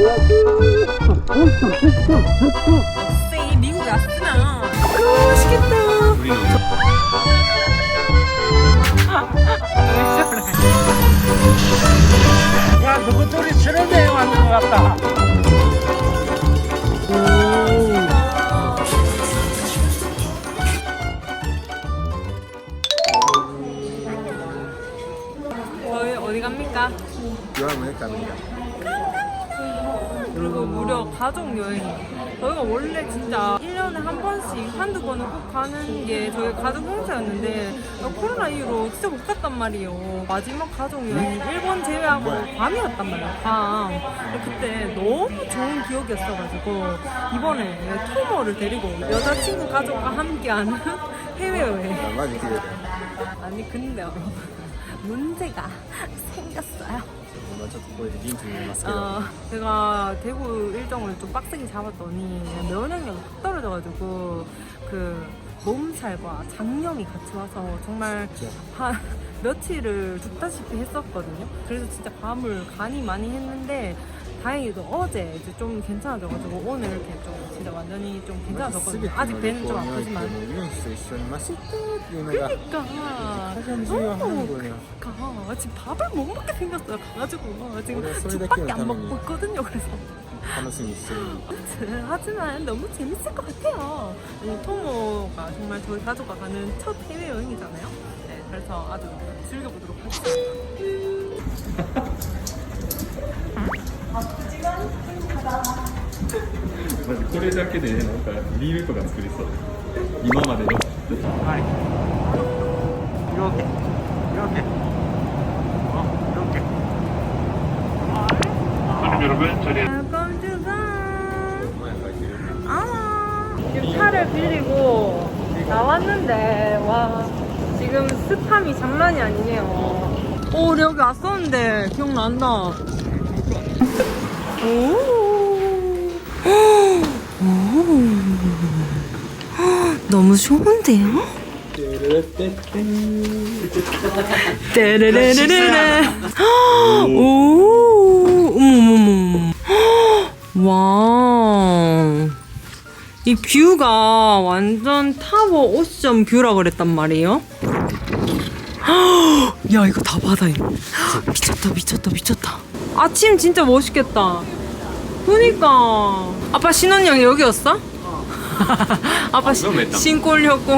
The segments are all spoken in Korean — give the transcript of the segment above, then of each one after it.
역시 미국에 왔으나 맛있겠다. 야, 누구 둘이 수련회에 왔는 것 같다. 저희 어디 갑니까? 여행을 갑니다. 그리고 무려 가족 여행. 저희가 원래 진짜 1년에 한 번씩 한두 번은 꼭 가는 게 저희 가족 행사였는데 코로나 이후로 진짜 못 갔단 말이에요. 마지막 가족 여행이 일본 제외하고 괌이었단 말이에요. 괌. 그때 너무 좋은 기억이었어가지고 이번에 토모를 데리고 여자친구 가족과 함께하는 해외여행. 많이 기대돼. 아니 근데요. 문제가 생겼어요. 먼저 듣고 이제 힌트 드리ますけど 제가 대구 일정을 좀 빡세게 잡았더니 면역력이 확 떨어져가지고 그 몸살과 장염이 같이 와서 정말 한 며칠을 죽다시피 했었거든요. 그래서 진짜 밤을 간이 많이 했는데 다행히도 어제 이제 좀 괜찮아져가지고 오늘 이렇게 좀 진짜 완전히 좀 괜찮아졌거든요. 아직 배는 좀 아프지만. ユンスと一緒にましたっていうのが 그러니까 가장 중요한 거예요. 그러니까 지금 밥을 못 먹게 생겼어요. 가가지고 지금 원래 소리 죽밖에 안 듣기는 먹고 있거든요. 그래서 楽しみにしてる 하지만 너무 재밌을 것 같아요. 토모가 정말 저희 가족과 가는 첫 해외 여행이잖아요. 네, 그래서 아주 즐겨보도록 하겠습니다. まずこれだけでなんかリールとか作りそう今までの 이렇게. 이렇게. 이렇게. Welcome to Ghana. 지금 차를 빌리고 나왔는데 와 지금 습함이 장난이 아니네요. 오 우리 여기 왔었는데 기억난다. 너무 좋은데요? 떼르르르르르. 오, 어머머머. 와. 이 뷰가 완전 타워 오션 뷰라 그랬단 말이에요. 야, 이거 다 바다야. 미쳤다, 미쳤다, 미쳤다. 아침 진짜 멋있겠다. 그니까. 아빠 신혼여행 여기였어? 아빠 신고 오려고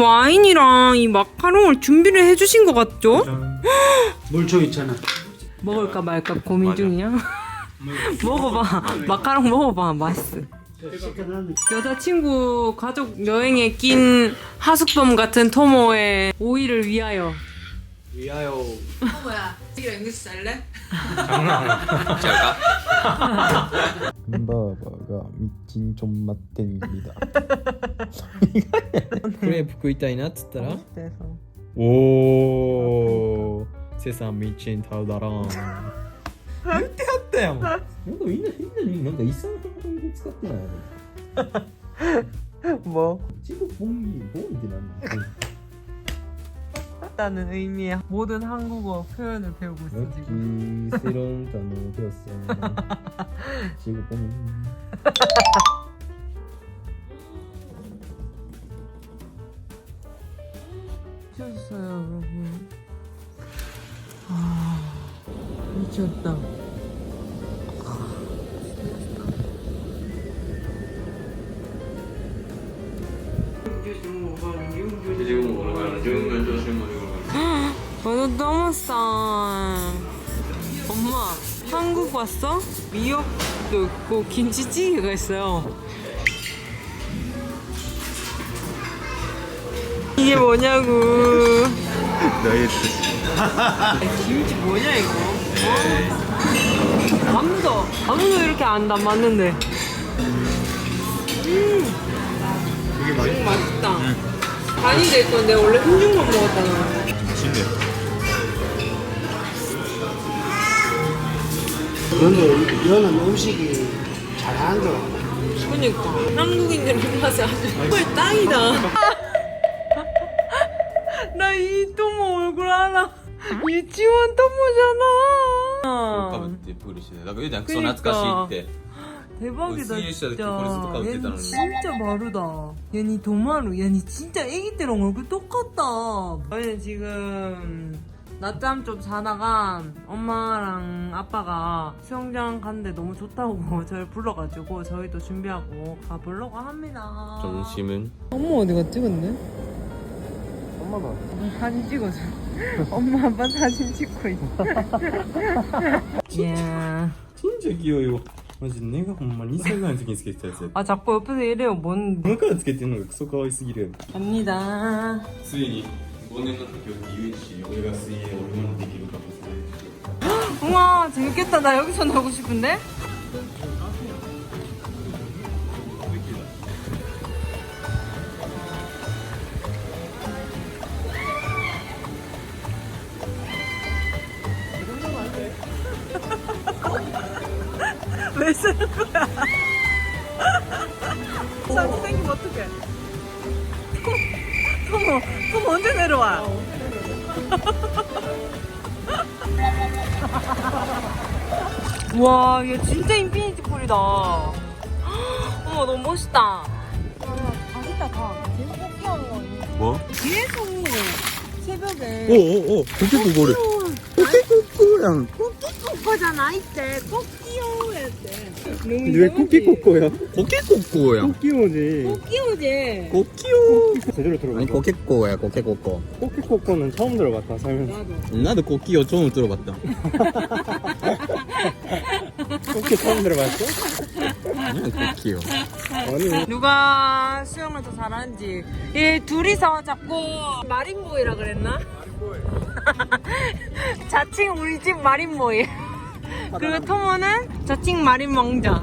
와인이랑 이 마카롱을 준비를 해주신 것 같죠? 물총 있잖아. 먹을까 말까 고민 중이야. 먹어봐. 마카롱 먹어봐. 맛있어. 여자친구 가족 여행에 낀 하숙범 같은 토모의 오이를 위하여. 위하여. 토모야, 지금 잉글리시 잘래? 바바가 미친 존맛탱입니다. クレープ食いたいなっつったら 그래서. おーセサミチンタウダラン言ってはったやんなんかみんなになんか一切の単語使ってない 뭐? チブボンギボンってなんだ 라는 의미의 모든 한국어 표현을 배우고 있어 지금. 여기 새로운 단어 배웠어 지금 보면 미쳤어요 여러분. 아 미쳤다. 완전 너무 싸. 엄마 한국 왔어? 미역도 있고 김치찌개가 있어요. 이게 뭐냐고. 김치 뭐냐 이거? 아무도 이렇게 안 담았는데. 되게 맛있다. 간이 돼 있던 내가 원래 흰죽만 먹었잖아. 이거는 음식이 잘하는 거 같아. 그니까 한국인들 입맛에 아주 꿀 땅이다. 나 이 토모 얼굴 알아. 유치원 토모잖아. かぶってプールしてた。だからゆうちゃんクソ懐かしいって。 대박이다 우승이 진짜 진짜. 이렇게 버릇도 가도 얘는 되다는 거. 진짜 마르다. 얘니 도마루. 얘니 진짜 애기 때랑 얼굴 똑같다. 저희는 지금 낮잠 좀 자다가 엄마랑 아빠가 수영장 갔는데 너무 좋다고 저를 불러가지고 저희도 준비하고 가보려고 합니다. 점심은 엄마 어디 갔지 근데? 엄마가 사진 찍어줘. 엄마 아빠 사진 찍고 있어. 예. 진짜 귀여워요. 마지 내가 ほんま2歳ぐらいの時につけてたやつや。 아 자꾸 옆에서 이래요. 뭔? 今からつけてるのがクソ可愛すぎる。 갑니다. ついに5年の時を言うし、俺が水泳を俺もできるかもしれない。 우와 재밌겠다. 나 여기서 나오고 싶은데? 왜 쓰는 거야? 자꾸 생기면 어떡해? 톰 언제 내려와? 와, 얘 진짜 인피니티 폴이다. 어머, 너무 멋있다. 가겠다, 가. 진짜 귀여운 거 아니야? 뭐? 계속 새벽에. 오오오 그게 그거래. 코끼코코야. 코끼코코잖아, 이때. 코끼오였대. 왜 코끼코코야? 코끼코코야. 코끼오지. 코끼오지? 코끼오. 제대로 들어봐. 아니 코끼코야 코끼코코. 코끼코코는 처음 들어봤다 살면서. 나도. 나도 코끼오 처음 들어봤다. 코끼 처음 들어봤어? 코끼오. 아니 누가 수영을 더 잘하는지. 얘 둘이서 자꾸 마린보이라 그랬나? 자칭 우리 집 마린보이. 그리고 토모는 자칭 마린 왕자.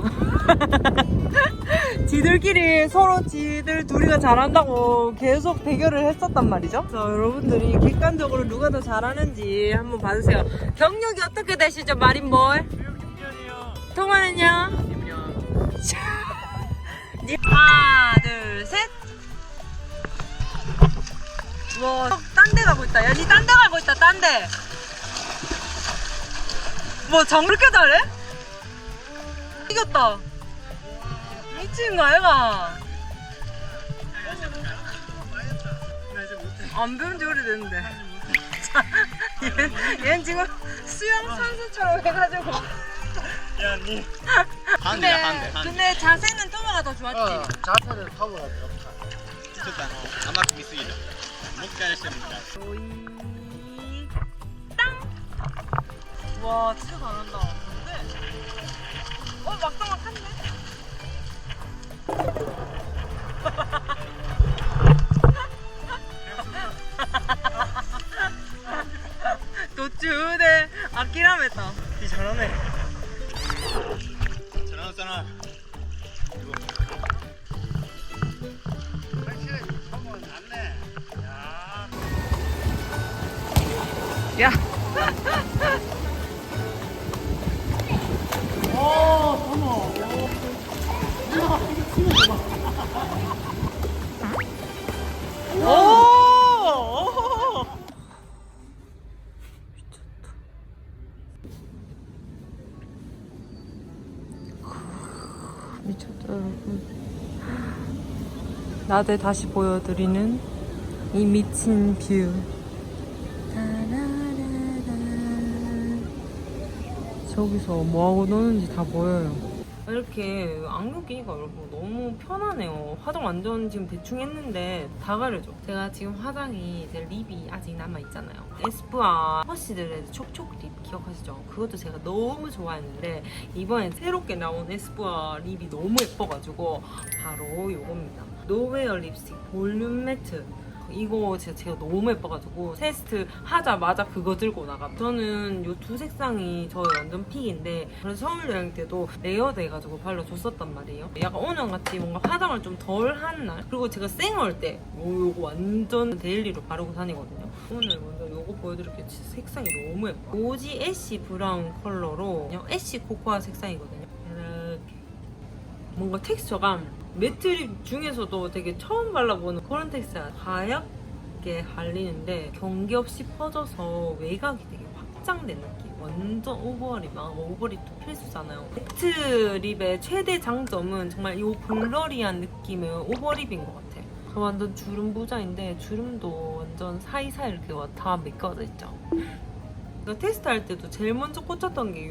지들끼리 서로 지들 둘이가 잘한다고 계속 대결을 했었단 말이죠. 그래서 여러분들이 객관적으로 누가 더 잘하는지 한번 봐주세요. 경력이 어떻게 되시죠, 마린보이? 토모는요? 하나, 둘, 셋. 와, 딴 데 가고 있다. 야, 니 딴 데 가고 있다, 딴 데. 뭐, 저렇게 잘해? 이겼다. 미친 거 아이가? 안 배운 지 오래됐는데. 자, 얘는 지금 수영 선수처럼 해가지고. 야 니. 근데 자세는 토마가 더 좋았지. 자세는 파워가 들어가. ちょっと甘く見すぎる。もう一回やしてみた。 오이 땅! 와 진짜 잘한다. 근데 막상 막한데? 도쭈네 아키라메다. 이 잘하네. 잘하잖아. 확실히 파워는 낫네. 야. 오! 미쳤다 여러분. 나대 다시 보여드리는 이 미친 뷰. 저기서 뭐하고 노는지 다 보여요. 이렇게 안경 끼니까 여러분 너무 편하네요. 화장 완전 지금 대충 했는데 다 가려져. 제가 지금 화장이 제 립이 아직 남아있잖아요. 에스쁘아 허쉬들의 촉촉 립 기억하시죠? 그것도 제가 너무 좋아했는데 이번에 새롭게 나온 에스쁘아 립이 너무 예뻐가지고 바로 이겁니다. 노웨어 립스틱 볼륨 매트. 이거 제가 너무 예뻐가지고 테스트 하자마자 그거 들고 나가. 저는 이 두 색상이 저의 완전 픽인데 그래서 서울 여행 때도 레이어드 해가지고 발라줬었단 말이에요. 약간 오늘같이 뭔가 화장을 좀 덜 한 날, 그리고 제가 쌩얼 때 요거 완전 데일리로 바르고 다니거든요. 오늘 먼저 요거 보여드릴게요. 진짜 색상이 너무 예뻐. 오지 애쉬 브라운 컬러로 그냥 애쉬 코코아 색상이거든요. 이렇게 뭔가 텍스처가 매트립 중에서도 되게 처음 발라보는 그런 텍스처가 하얗게 발리는데 경계 없이 퍼져서 외곽이 되게 확장된 느낌. 완전 오버립, 오버립도 필수잖아요. 매트 립의 최대 장점은 정말 이 블러리한 느낌의 오버립인 것 같아. 저 완전 주름 부자인데 주름도 완전 사이사이 이렇게 다 메꿔져 있죠. 제가 테스트할 때도 제일 먼저 꽂혔던 게 이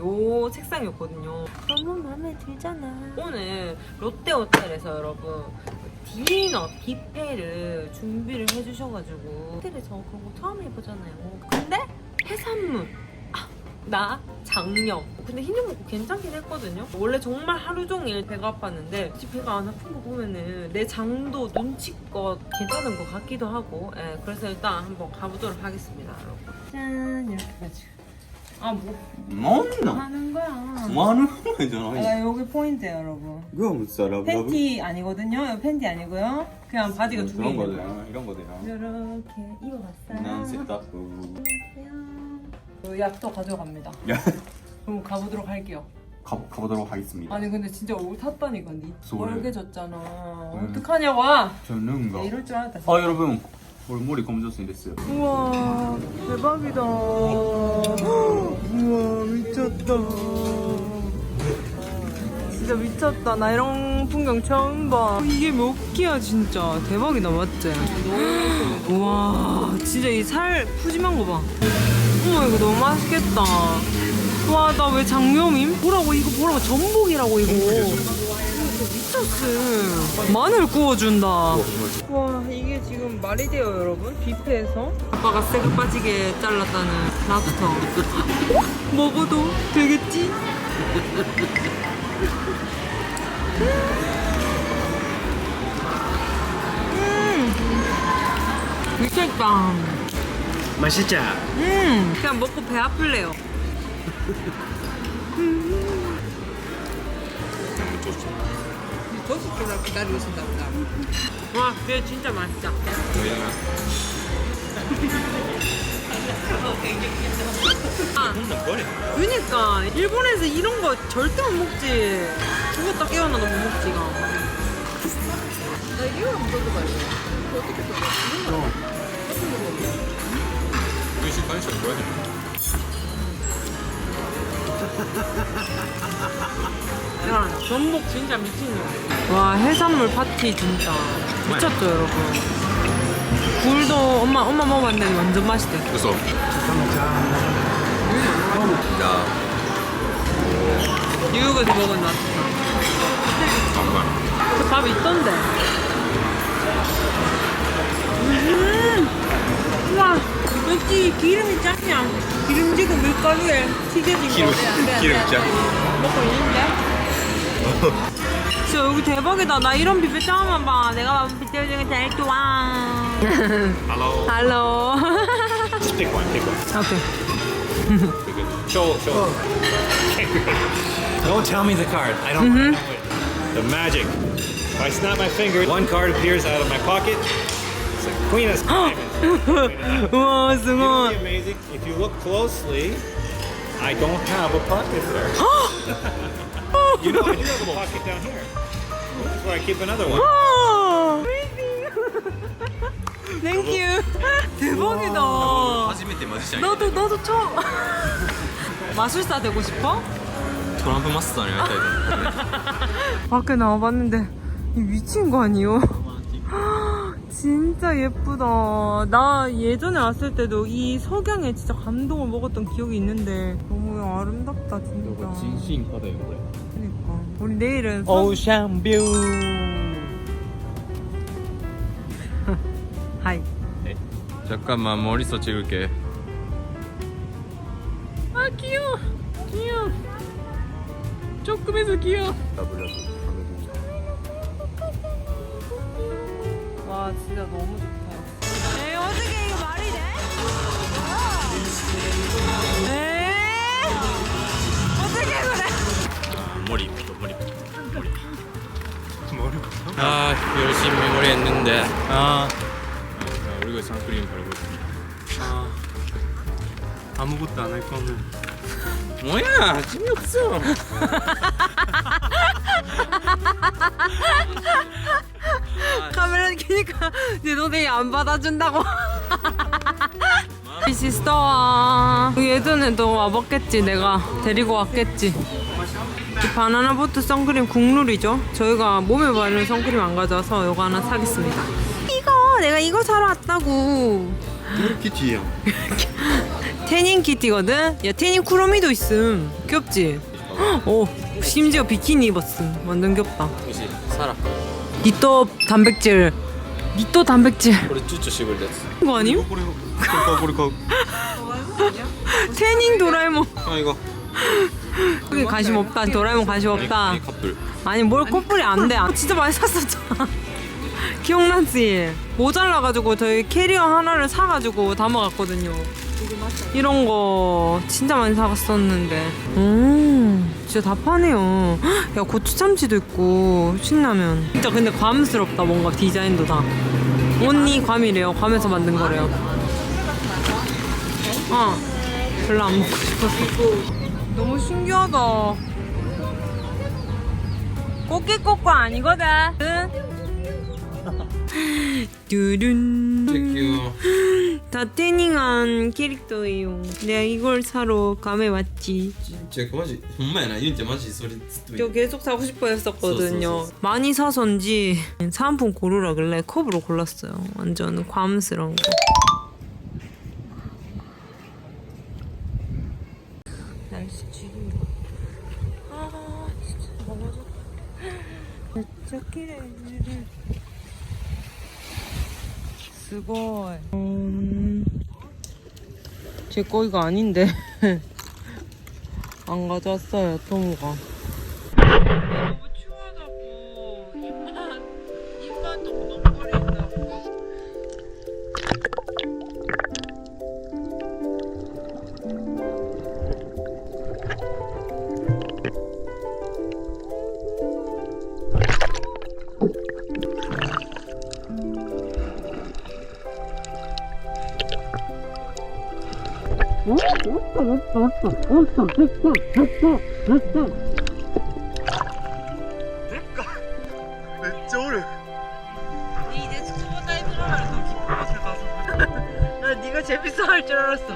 색상이었거든요. 너무 마음에 들잖아. 오늘 롯데호텔에서 여러분 디너 뷔페를 준비를 해주셔가지고 호텔에서 그런 거 처음 해보잖아요. 근데 해산물 나 장염. 근데 흰죽 먹고 괜찮긴 했거든요. 원래 정말 하루 종일 배가 아팠는데 혹시 배가 안 아픈 거 보면은 내 장도 눈치껏 괜찮은 것 같기도 하고. 예, 그래서 일단 한번 가보도록 하겠습니다, 여러분. 짠, 이렇게 가지고. 뭐なんなん 하는 거야? もうあるんじゃない 아, 여기 포인트예요, 여러분. 그거 진짜 라브라브 팬티 아니거든요. 이거 팬티 아니고요. 그냥 바지가 두 개 이런 있는 거. 거잖아 이런 거잖아 이렇게 입어봤어요. 난 세트업 그 약도 가져갑니다. 야 그럼 가보도록 할게요. 가보도록 하겠습니다 아니 근데 진짜 옷 탔다니까 니 소래. 멀개졌잖아. 어떡하냐 와. 저는 거 이럴 줄 알았다. 아 여러분 오늘 머리 검은졌으니 됐어요 우와 대박이다. 우와 미쳤다. 진짜 미쳤다. 나 이런 풍경 처음 봐. 이게 몇 끼야 진짜. 대박이다 맞지? 우와 진짜 이 살 푸짐한 거 봐. 어머 이거 너무 맛있겠다. 와 나 왜 장염임? 보라고 이거 보라고 전복이라고 이거. 미쳤어. 마늘 구워준다. 와 이게 지금 말이 돼요 여러분? 뷔페에서 아빠가 새그 빠지게 잘랐다는 랍스터 먹어도 되겠지? 미쳤다. 맛있자. 그냥 먹고 배 아플래요. 토스트를 기다리고 있습니다. 와, 그게 진짜 맛있다. 아, 그니까 일본에서 이런 거 절대 못 먹지. 그거 딱 깨어나도 못 먹지 이거. 나 이거 한번 써줘봐 이거. 이거 어떻게 써줘? 의식 간식 뭐야? 야, 전복 진짜 미친놈. 와, 해산물 파티 진짜 미쳤죠 여러분. 굴도 엄마 먹어봤는데 완전 맛있대. 그래서 뉴욕에서 먹은 랍스터. 그 밥 있던데. 우와, 왠지 기름이 짱이야. 기름지고 밀가루에 튀겨진 거. 기름장. 먹고 있는데? 진짜 여기 대박이다. 나 이런 뷔페 처음 와봐. 내가 뷔페 중에 제일 좋아. Hello. 할로. Just pick one. 오케이. Show. Don't tell me the card. I don't know it. The magic. If I snap my finger, one card appears out of my pocket. It's a Queen of Diamonds. 우와, It'll 승원. be amazing. If you look closely, I don't have a pocket there. You know, I do have a pocket down here. That's where I keep another one. 와, 땡큐. 대박이다. 初めてマジシャン 너도 처음. 마술사 되고 싶어? トランプマスターに会いたいと思って 밖에 나와봤는데 이 미친 거 아니에요? 진짜 예쁘다. 나 예전에 왔을 때도 이 석양에 진짜 감동을 먹었던 기억이 있는데 너무 아름답다 진짜. 진심바다요 그래 그러니까 우리 내일은 오션 뷰 하이. 잠깐만 머리서 찍을게. 아 귀여워. 조금해서 귀여워. 와 진짜 너무 좋다. 에이 어떻게 이거 말이 돼? 에이 어떻게 그래? 머리. 아 열심히 머리 했는데. 자, 우리가 선크림 바르고 있습니다. 아무것도 안 할 거면 뭐야 재미없어. 카메라 켜니까 내 동생이 안 받아준다고. 마음에 시스터와 예전에도 와봤겠지. 내가 데리고 왔겠지. 이 바나나보트 선크림 국룰이죠. 저희가 몸에 바르는 선크림 안 가져와서 이거 하나 사겠습니다. 내가 이거 사러 왔다고. 키티야. 태닝 키티거든? 야, 태닝 쿠로미도 있음. 귀엽지? 오, 심지어 비키니 입었음. 완전 귀엽다. 역시 사라. 니또 단백질. 니또 단백질. 우리 쭈쭈 씹을 됐어. 이거 아님? 꼬리꼬리. 태닝 도라에몽. 이거. 여기 관심 없다. 도라에몽 관심 없다. 커플. 아니, 뭘 커플이 안 돼. 진짜 많이 샀었잖아. 기억나지? 모자라가지고 저희 캐리어 하나를 사가지고 담아갔거든요. 이런 거 진짜 많이 사갔었는데. 진짜 다 파네요. 야, 고추참치도 있고 신라면. 진짜 근데 괌스럽다. 뭔가 디자인도 다. 언니 괌이래요. 괌에서 만든 거래요. 별로 안 먹고 싶었어. 너무 신기하다. 꼬끼꼬꼬 아니거든. 뚜룬. 다 태닝한 캐릭터예요. 내가 이걸 사러 감에 왔지. 진짜 그 맛이 정말 윤재 맛이 소리 저 계속 사고 싶어 했었거든요. 많이 사서인지 사은품 고르라 그래 컵으로 골랐어요. 완전 괌스러운 거. 날씨 죽인다. 아 진짜 너무 좋다. 진짜綺麗. 스고이. 제 거 이거 아닌데. 안 가져왔어요, 토모가. 너무 추워져고 입만 동동거린다고. 진짜 오래. 이제 스쿠버 다이빙 하면 더 깊은 곳을 가서. 나 네가 재밌어 할 줄 알았어.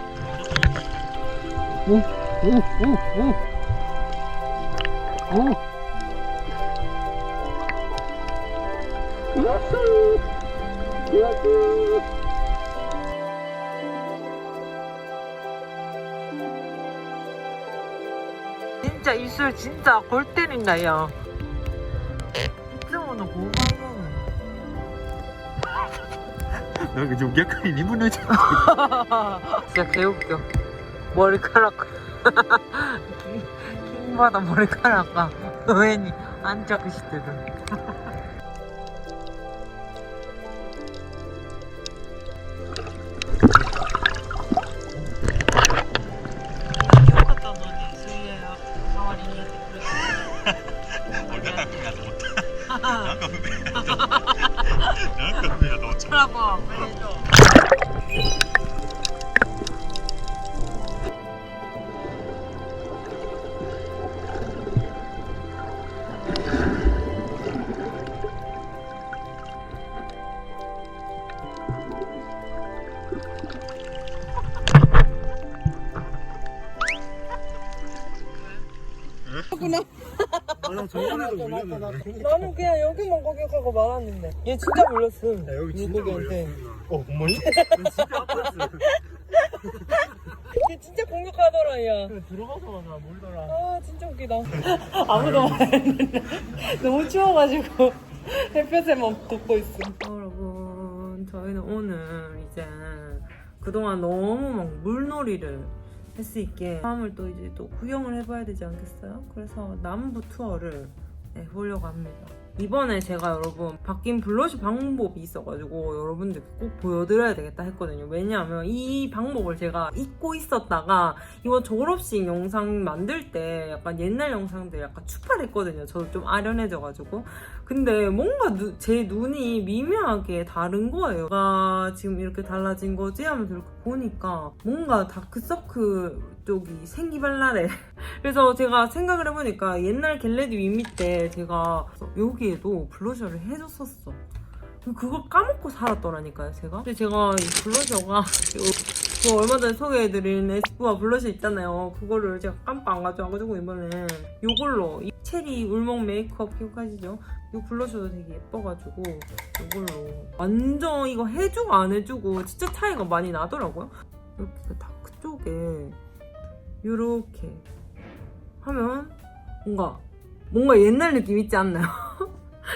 진짜 입술 진짜 골 때린다 야. 이승우는 고마워. 나 좀 약간 2분의 1. 진짜 개웃겨. 머리카락 킹마다 머리카락가 웬이 안 잡으시더라. 나는 그냥 여기만 공격하고 말았는데 얘 진짜 물렸음. 여기 진짜 물고기한테. 어머니? 얘 진짜 공격하더라 야. 들어가자마자 물더라. 아 진짜 웃기다. 아무도 말 안 했는데 너무 추워가지고 햇볕에만 덮고 있어. 여러분 저희는 오늘 이제 그동안 너무 막 물놀이를 할 수 있게 다음을 또 이제 또 구경을 해봐야 되지 않겠어요? 그래서 남부 투어를 해보려고 합니다. 이번에 제가 여러분 바뀐 블러셔 방법이 있어가지고 여러분들께 꼭 보여드려야 되겠다 했거든요. 왜냐하면 이 방법을 제가 잊고 있었다가 이번 졸업식 영상 만들 때 약간 옛날 영상들 약간 추파했거든요. 저도 좀 아련해져가지고. 근데 뭔가 제 눈이 미묘하게 다른 거예요. 가 지금 이렇게 달라진 거지 하면서 이렇게 보니까 뭔가 다크서클 쪽이 생기발랄해. 그래서 제가 생각을 해보니까 옛날 겟레디 윗 때 제가 여기에도 블러셔를 해줬었어. 그걸 까먹고 살았더라니까요, 제가. 근데 제가 이 블러셔가 저 얼마 전에 소개해드린 에스쁘아 블러셔 있잖아요. 그거를 제가 깜빡 안 가져와가지고 이번에 이걸로 이 체리 울먹 메이크업 기억하시죠? 이 블러셔도 되게 예뻐가지고 이걸로 완전 이거 해주고 안 해주고 진짜 차이가 많이 나더라고요. 이렇게 다크 쪽에 이렇게 하면 뭔가 옛날 느낌 있지 않나요?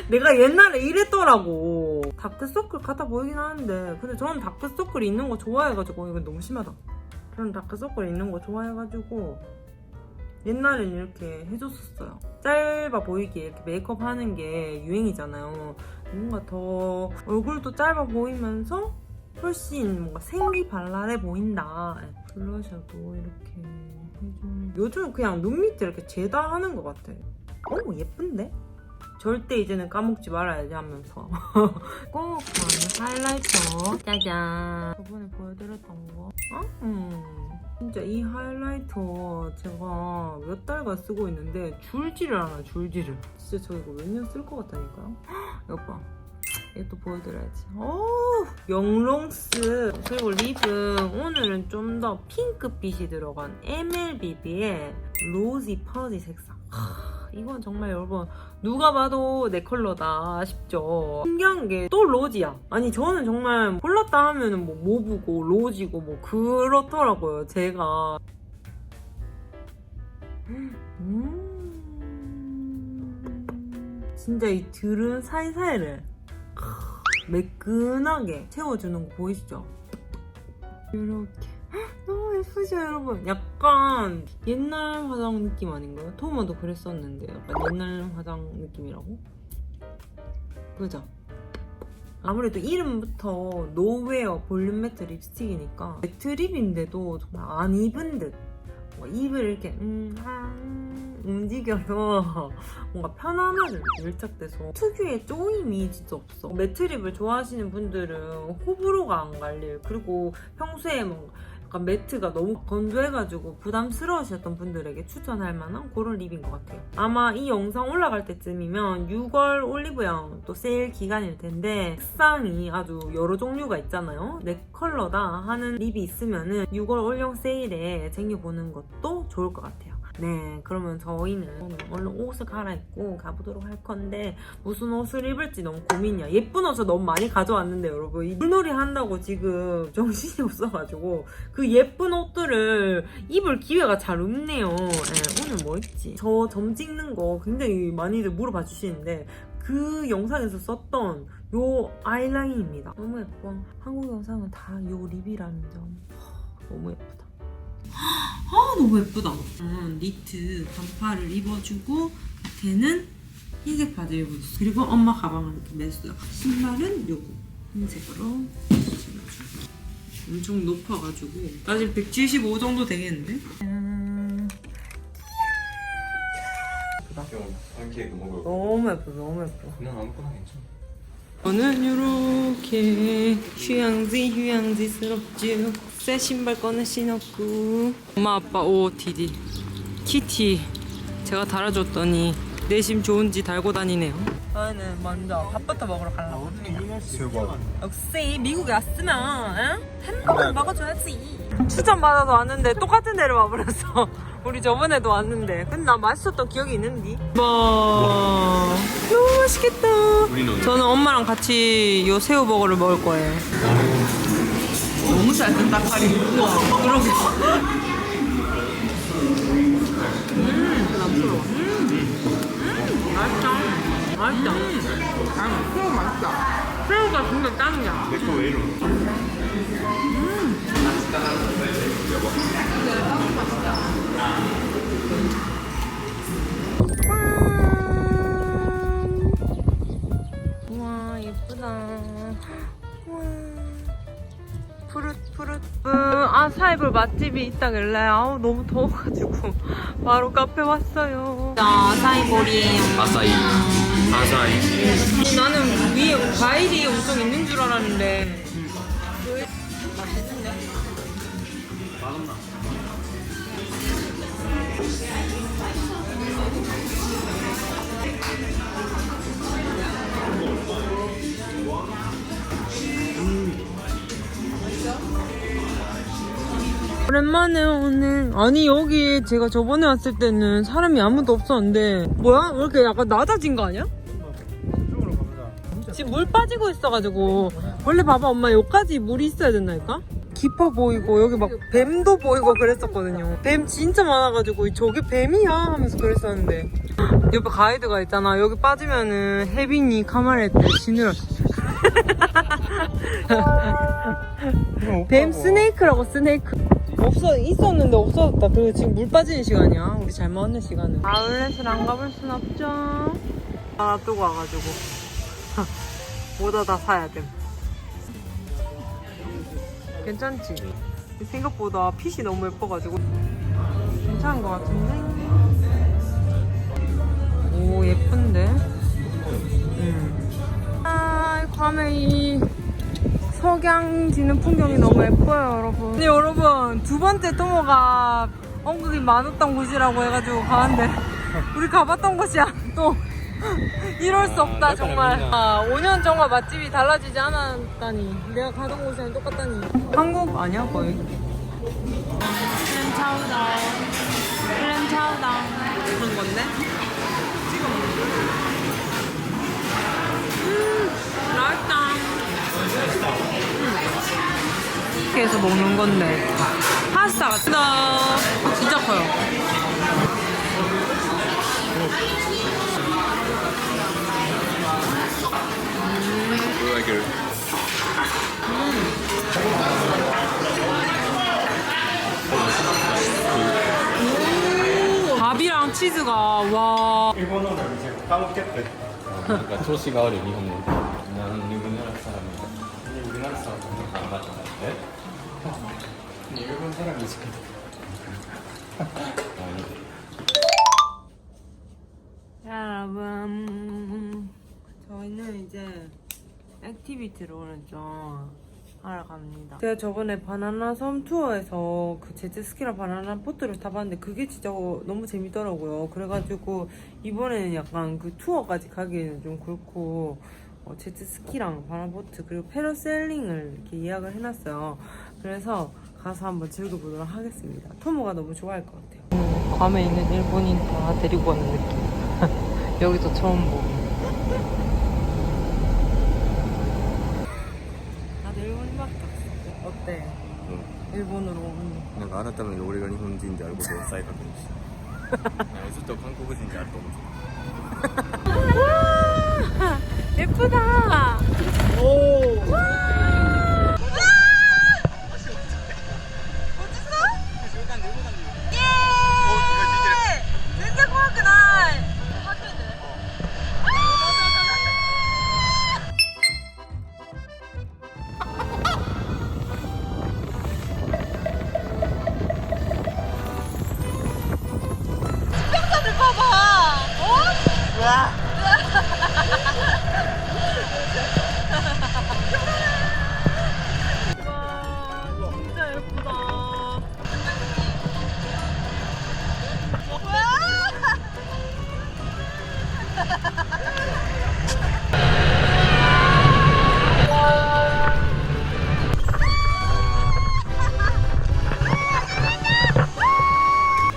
내가 옛날에 이랬더라고. 다크서클 같아 보이긴 하는데 근데 저는 다크서클이 있는 거 좋아해가지고 이거 너무 심하다. 저는 다크서클이 있는 거 좋아해가지고 옛날엔 이렇게 해줬었어요. 짧아 보이게 이렇게 메이크업 하는 게 유행이잖아요. 뭔가 더 얼굴도 짧아 보이면서 훨씬 뭔가 생기발랄해 보인다. 블러셔도 이렇게 해주면 요즘 그냥 눈 밑에 이렇게 재다 하는 것 같아. 오 예쁜데? 절대 이제는 까먹지 말아야지 하면서 꼭 하이라이터 짜잔. 저번에 보여드렸던 거 진짜 이 하이라이터 제가 몇 달간 쓰고 있는데 줄지를 않아요. 줄지를. 진짜 저 이거 몇 년 쓸 것 같다니까요. 이거 봐. 이것도 보여드려야지. 영롱스. 그리고 립은 오늘은 좀 더 핑크빛이 들어간 MLBB의 로지 퍼지 색상. 이건 정말 여러분 누가 봐도 내 컬러다 싶죠. 신기한 게 또 로지야. 아니 저는 정말 골랐다 하면은 뭐 모브고 로지고 뭐 그렇더라고요. 제가 진짜 이 드른 사이사이를 매끈하게 채워주는 거 보이시죠? 이렇게 너무 예쁘죠 여러분? 약간 옛날 화장 느낌 아닌가요? 토마도 그랬었는데 약간 옛날 화장 느낌이라고? 그죠? 아무래도 이름부터 노웨어 볼륨 매트 립스틱이니까 매트 립인데도 정말 안 입은 듯 입을 이렇게 움직여서 뭔가 편안하게 밀착돼서 특유의 쪼임이 진짜 없어. 매트립을 좋아하시는 분들은 호불호가 안 갈릴, 그리고 평소에 뭔가 약간 매트가 너무 건조해가지고 부담스러우셨던 분들에게 추천할 만한 그런 립인 것 같아요. 아마 이 영상 올라갈 때쯤이면 6월 올리브영 또 세일 기간일 텐데 색상이 아주 여러 종류가 있잖아요. 내 컬러다 하는 립이 있으면은 6월 올영 세일에 챙겨보는 것도 좋을 것 같아요. 네, 그러면 저희는 얼른 옷을 갈아입고 가보도록 할 건데 무슨 옷을 입을지 너무 고민이야. 예쁜 옷을 너무 많이 가져왔는데 여러분 이 물놀이 한다고 지금 정신이 없어가지고 그 예쁜 옷들을 입을 기회가 잘 없네요. 네, 오늘 뭐 입지? 저 점 찍는 거 굉장히 많이들 물어봐 주시는데 그 영상에서 썼던 요 아이라인입니다. 너무 예뻐. 한국 영상은 다 요 립이라는 점. 너무 예쁘다. 너무 예쁘다. 니트 반팔을 입어주고 밑에는 흰색 바지 입어줬어. 그리고 엄마 가방을 이렇게 맸어요. 신발은 요거 흰색으로 엄청 높아가지고 나 지금 175 정도 되겠는데? 팬케이크 먹을 너무 예뻐, 너무 예뻐. 그냥 아무거나 괜찮아. 저는 이렇게 휴양지스럽죠. 새 신발 꺼내 신었고 엄마 아빠 옷 디디 키티 제가 달아줬더니 내심 좋은지 달고 다니네요. 저희는 먼저 밥부터 먹으러 가려고 합니다. 역시 미국에 왔으면 햄버거 먹어줘야지. 추천 받아서 왔는데 똑같은 데를 와버렸어. 우리 저번에도 왔는데 근데 나 맛있었던 기억이 있는데. 와 너무 맛있겠다. 저는 엄마랑 같이 요 새우버거를 먹을 거예요. 너무 잘 뜬다 칼이. 우와 그러게. 맛있다. 맛있다. 새우 맛있다. 새우가 진짜 짱이야. 내거 왜 이러노? 우와 예쁘다. 우와 푸릇푸릇. 아사이볼 맛집이 있다길래 아우 너무 더워가지고 바로 카페 왔어요. 자 아사이볼이에요. 아사히. 나는 위에 과일이 엄청 있는 줄 알았는데 맛있는데? 오랜만에 오늘. 아니 여기 제가 저번에 왔을 때는 사람이 아무도 없었는데 뭐야? 왜 이렇게 약간 낮아진 거 아니야? 지금 물 빠지고 있어가지고 원래 봐봐 엄마 여기까지 물이 있어야 된다니까? 깊어 보이고 여기 막 뱀도 보이고 그랬었거든요. 뱀 진짜 많아가지고 저게 뱀이야 하면서 그랬었는데 옆에 가이드가 있잖아. 여기 빠지면은 혜빈이 카메라에 때 지느러져. 뱀 스네이크라고 스네이크. 있었는데 없어졌다. 그리고 지금 물 빠지는 시간이야. 우리 잘못 왔는 시간은. 아울렛을 안 가볼 순 없죠. 하나 두고 와가지고 모두 다 사야 돼. 괜찮지? 생각보다 핏이 너무 예뻐가지고 괜찮은 것 같은데? 오 예쁜데? 아 밤에 이 석양 지는 풍경이 너무 예뻐요 여러분. 근데 여러분 두 번째 토모가 엉극이 많았던 곳이라고 해가지고 가는데 우리 가봤던 곳이야 또. 이럴 수 없다 정말. 5년 전과 맛집이 달라지지 않았다니. 내가 가던 곳이랑 똑같다니. 한국 아니야 거의. 클램차우다 그런 건데? 맛있다. 이렇게 해서 먹는 건데 파스타 같다. 진짜 커요. 밥이랑 치즈가 와. 일본어는 이제 까먹겠대. 그러니까 조시가 어려 일본어. 나는 우리나라 사람이다. 우리나라 사람은 안 맞다. 네? 일본 사람이지. 여러분 저희는 이제 액티비티를 오늘 좀 하러 갑니다. 제가 저번에 바나나 섬 투어에서 그 제트스키랑 바나나 보트를 타봤는데 그게 진짜 너무 재밌더라고요. 그래가지고 이번에는 약간 그 투어까지 가기에는 좀 그렇고 제트스키랑 바나나 보트 그리고 패러세일링을 이렇게 예약을 해놨어요. 그래서 가서 한번 즐겨보도록 하겠습니다. 토모가 너무 좋아할 것 같아요. 괌에 있는 일본인 다 데리고 가는 느낌. 여기도 처음 보고. 나도 일본인밖에 없어. 어때? 일본으로 오는. なんか改めて俺が日本人であることを再確認したずっと韓国人であると思ってた 예쁘다.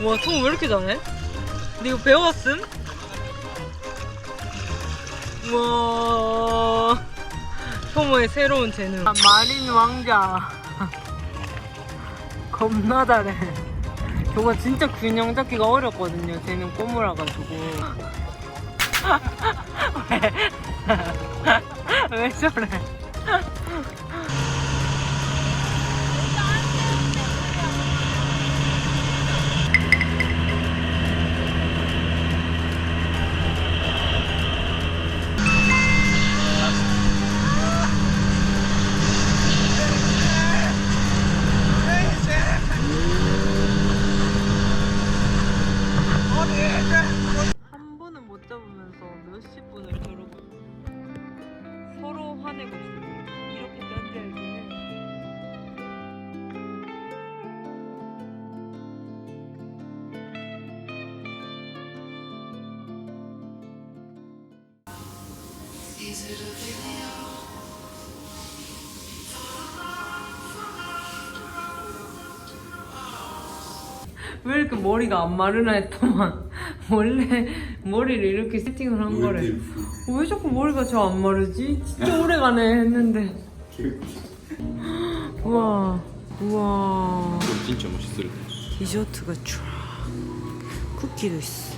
와, 톰 왜 이렇게 잘해? 너 이거 배웠음? 우와, 토모의 새로운 재능. 마린 왕자. 겁나 잘해. 저거 진짜 균형 잡기가 어렵거든요. 쟤는 꼬물어가지고. 왜 저래? 한 번은 못 잡으면서 몇십 분을 저러고 서로 화내고 있습니다. 이렇게 견뎌야지. 왜 이렇게 머리가 안 마르나 했더만 원래 머리를 이렇게 세팅을 한 거래. 왜 자꾸 머리가 저 안 마르지? 진짜 오래가네 했는데. 우와 우와. 진짜 멋있어. 디저트가 쫙 쿠키도 있어.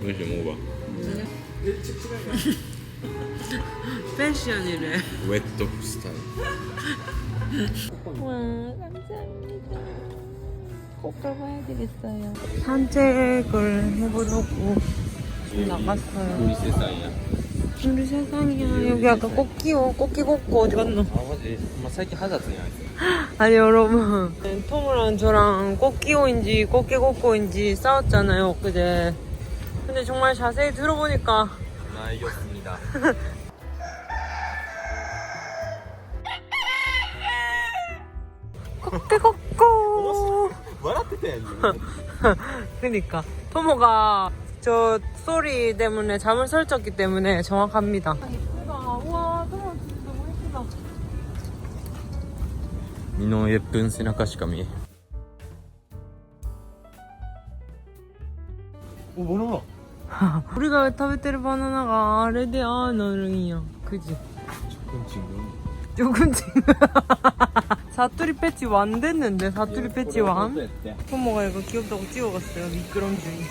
맛이 먹어봐. 패션이래. 웨트 스타일. 와 감사합니다. 꼭 가봐야 되겠어요. 산책을 해보려고 나갔어요. 우리 세상이야. 우리 세상이야. 여기 아까 꽃기 꽂고 어디 갔노? 맞지. 엄마最近 하자더니. 아니 여러분, 톰이랑 저랑 꽃기호인지 꽃기꽂고인지 싸웠잖아요 엊그제. 근데 정말 자세히 들어보니까 나 이겼습니다. 꽃기꽂고. 말았대. 그니까 토모가 저 소리 때문에 잠을 설쳤기 때문에 정확합니다. 예쁘다. 우와 토모 진짜 너무 예쁘다. 身の예쁜背中しか見えへん。 오 뭐라? 우리가食べてる 바나나가 레드 아너링이야. 그지? 조금 지금 사투리 패치 완 됐는데 사투리 패치 완? 토모가 이거 귀엽다고 찍어갔어요. 미끄럼준이.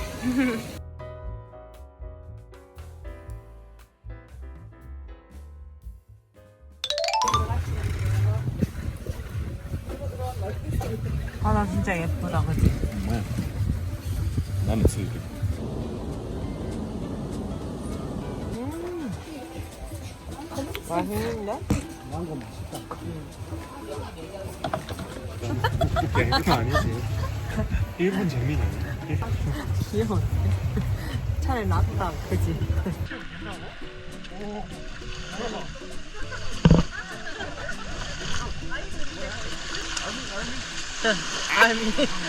바다 진짜 예쁘다 그지? 나는 쓰게. 맛있는데? 이거 아니지. 일본 재민이. 귀여운데? 차라리 낫다 그지?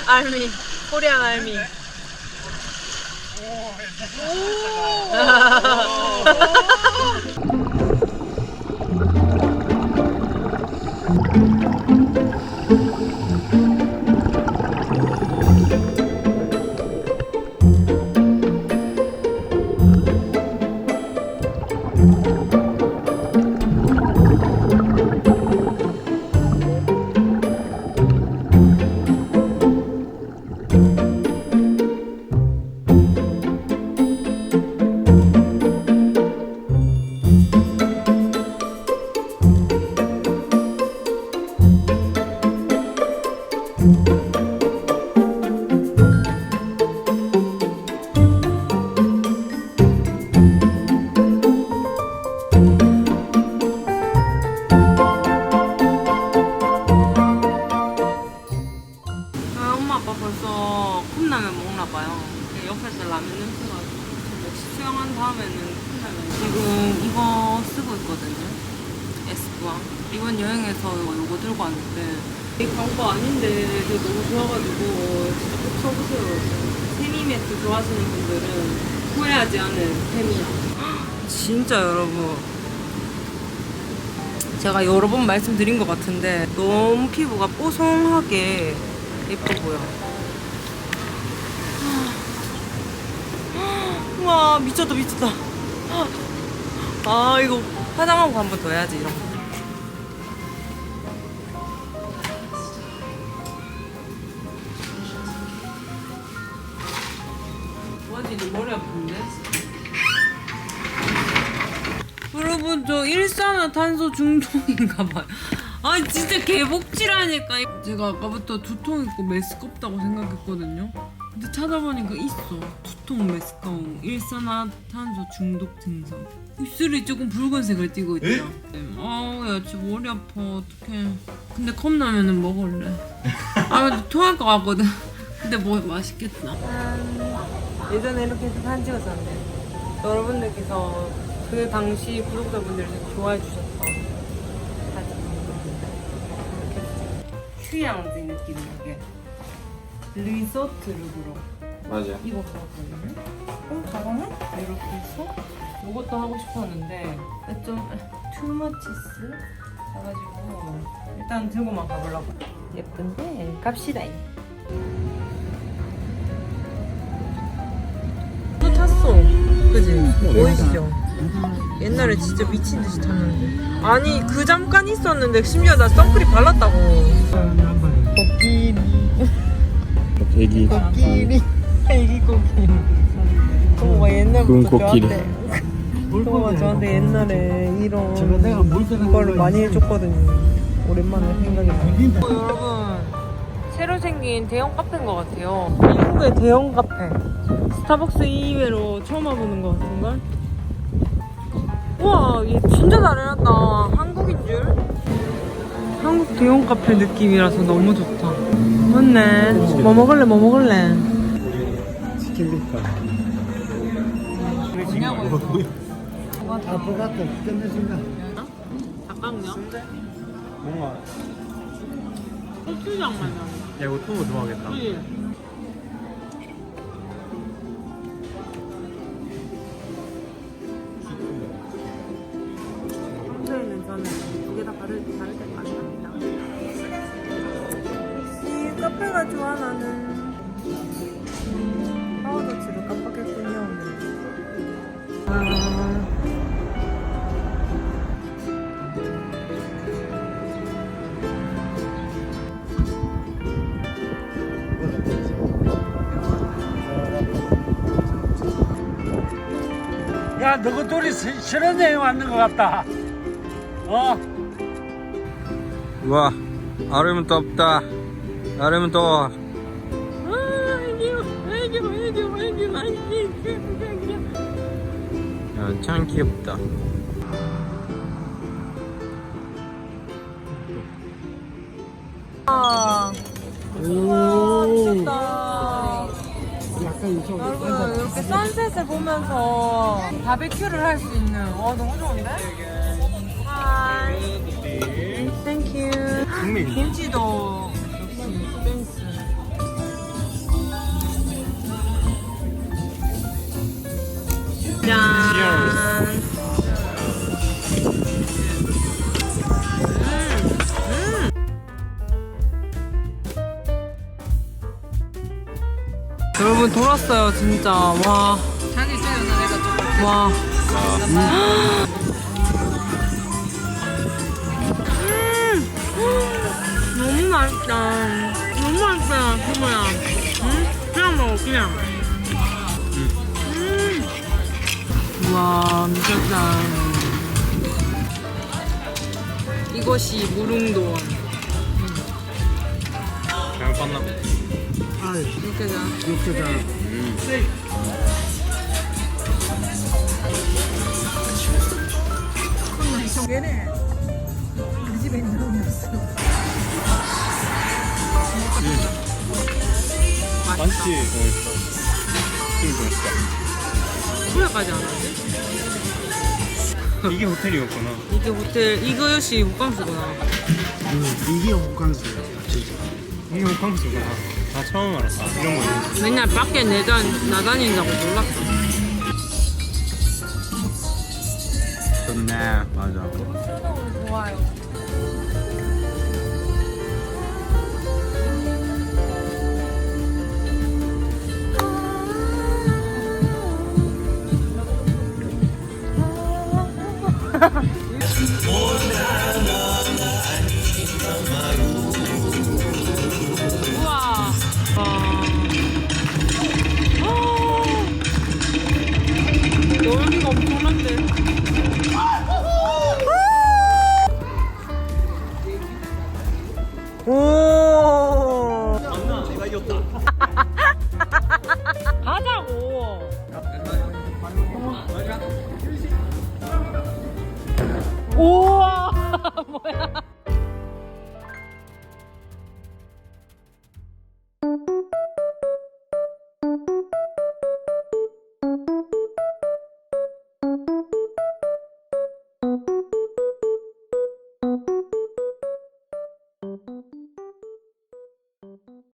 알미 코리안 알미. 엄마 아빠 벌써 컵라면 먹나봐요. 옆에서 라면 냄새가 역시 수영한 다음에는 컵라면. 지금 이거 쓰고 있거든요. 에스쁘앙. 이번 여행에서 이거 들고 왔는데 이 광고 아닌데 되게 너무 좋아가지고 진짜 꼭 써보세요. 세미매트 좋아하시는 분들은 후회하지 않은 세미야. 진짜 여러분, 제가 여러 번 말씀드린 것 같은데 너무 피부가 뽀송하게 예뻐 보여. 와 미쳤다 미쳤다. 아 이거 화장하고 한 번 더 해야지 이런 거. 뭐지 내 머리 아픈데? 여러분 저 일산화탄소 중독인가봐요. 아 진짜 개복치라니까. 제가 아까부터 두통 있고 메스꺼 없다고 생각했거든요. 근데 찾아보니까 있어. 두통, 메스꺼움, 일산화탄소 중독 증상. 입술이 조금 붉은색을 띠고 있다. 아우 야 진짜 머리 아파. 어떡해. 근데 컵라면은 먹을래. 아 근데 토할 것 같거든. 근데 뭐 맛있겠다. 예전에 이렇게 해서 사진 찍었었는데 여러분들께서 그 당시 구독자분들이 되게 좋아해 주셨던 사진. 휴양지 느낌나게 리조트 룩으로 맞아. 이거 사왔거든요. 가방에 이렇게 해서 이것도 하고 싶었는데 좀 투머치스 사가지고 일단 들고만 가보려고. 예쁜데 갑시다. 또 탔어. 그지? 보이시죠? 옛날에 진짜 미친 듯이 탔는데. 아니 그 잠깐 있었는데 심지어 나 선크림 발랐다고. 코끼리. 애기 코끼리. 애기 코끼리. 동호가 옛날부터 그건 코끼리. 동호가 저한테 옛날에 이런 거를 많이 해줬거든요. 오랜만에 생각이 나요. 여러분 새로 생긴 대형 카페인 것 같아요. 미국의 대형 카페. 스타벅스 이외로 처음 와보는 것 같은걸? 우와 얘 진짜 잘 해놨다. 한국인 줄? 한국 대형 카페 느낌이라서 너무 좋다. 맞네. 뭐 먹을래 뭐 먹을래? 닭강정? 뭔가 고추장 맛 나네. 야 이거 토모 좋아하겠다. 그치? 평소에는 저는 두 개 다 다를 때 많이 합니다. 역시 카페가 좋아 나는. 파우더치로 깜빡했군요. 야, 너희 둘이 신혼여행 왔는 것 같다. 와 얼음은 덥다. 얼음은 더워. 야, 참 귀엽다. 좋다. 여러분 이렇게 선셋을 보면서 바베큐를 할 수 있는 너무 좋은데? 하이 땡큐. 김치도 역시 센스. 짠. 여러분 돌았어요 진짜. 와. 자기 전에 내가 좀 와. 너무 맛있다. 너무 맛있다. 그거야. 그냥 먹어 그냥. 우와 미쳤다. 이것이 무릉도원. 잘 봤나 봐. 육개장. 얘네 우리 집에 있는 놈이었어. 많지. 지금 좋았다. 후회까지 안 하지? 이게 호텔이었구나. 이게 호텔 이것이 호캉스구나. 이게 호캉스구나. 나 처음 알았어. 이런 거 있는지. 맨날 밖에 나다닌다고 놀랐어. 좋네. 맞아. 너무 좋아요.